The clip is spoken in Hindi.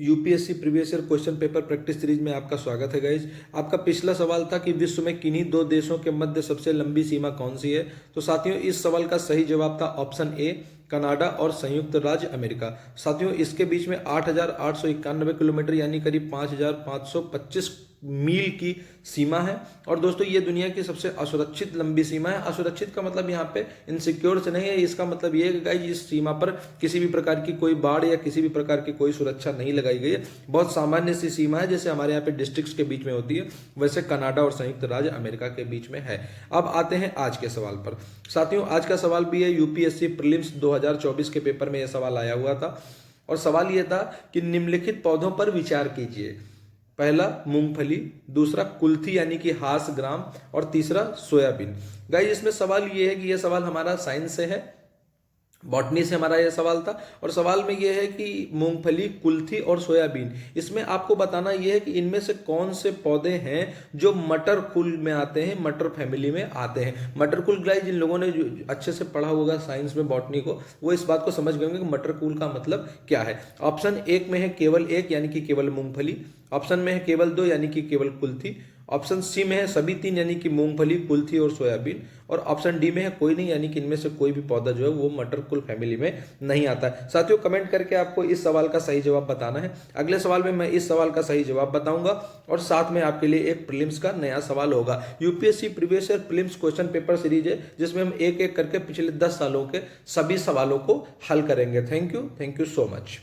UPSC previous year question paper practice series में आपका स्वागत है गाइज। आपका पिछला सवाल था कि विश्व में किन्हीं दो देशों के मध्य सबसे लंबी सीमा कौन सी है। तो साथियों, इस सवाल का सही जवाब था ऑप्शन ए, कनाडा और संयुक्त राज्य अमेरिका। साथियों, इसके बीच में 8,891 किलोमीटर यानी करीब 5,525 मील की सीमा है। और दोस्तों, ये दुनिया की सबसे असुरक्षित लंबी सीमा है। असुरक्षित का मतलब यहाँ पे इनसिक्योर से नहीं है, इसका मतलब ये है कि गाइस इस सीमा पर किसी भी प्रकार की कोई बाढ़ या किसी भी प्रकार की कोई सुरक्षा नहीं लगाई गई है। बहुत सामान्य सी सीमा है, जैसे हमारे यहाँ पे डिस्ट्रिक्ट्स के बीच में होती है, वैसे कनाडा और संयुक्त राज्य अमेरिका के बीच में है। अब आते हैं आज के सवाल पर। साथियों, आज का सवाल भी है यूपीएससी प्रीलिम्स 2024 के पेपर में यह सवाल आया हुआ था। और सवाल यह था कि निम्नलिखित पौधों पर विचार कीजिए। पहला मूंगफली, दूसरा कुल्थी यानी कि हास ग्राम, और तीसरा सोयाबीन। गाइस, इसमें सवाल ये है कि यह सवाल हमारा साइंस से है, बॉटनी से हमारा यह सवाल था। और सवाल में यह है कि मूंगफली, कुल्थी और सोयाबीन, इसमें आपको बताना यह है कि इनमें से कौन से पौधे हैं जो मटर कुल में आते हैं, मटर फैमिली में आते हैं। मटर कुल, गाइस जिन लोगों ने जो अच्छे से पढ़ा होगा साइंस में बॉटनी को, वो इस बात को समझ गए होंगे कि मटर कुल का मतलब क्या है। ऑप्शन एक में है केवल एक यानी कि केवल मूंगफली, ऑप्शन में है केवल दो यानी कि केवल कुल्थी, ऑप्शन सी में है सभी तीन यानी कि मूंगफली, कुल्थी और सोयाबीन, और ऑप्शन डी में है कोई नहीं यानी कि इनमें से कोई भी पौधा जो है वो मटर कुल फैमिली में नहीं आता है। साथियों, कमेंट करके आपको इस सवाल का सही जवाब बताना है। अगले सवाल में मैं इस सवाल का सही जवाब बताऊंगा और साथ में आपके लिए एक प्रीलिम्स का नया सवाल होगा। UPSC previous year prelims question paper series है, जिसमें हम एक एक करके पिछले 10 सालों के सभी सवालों को हल करेंगे। Thank you so much.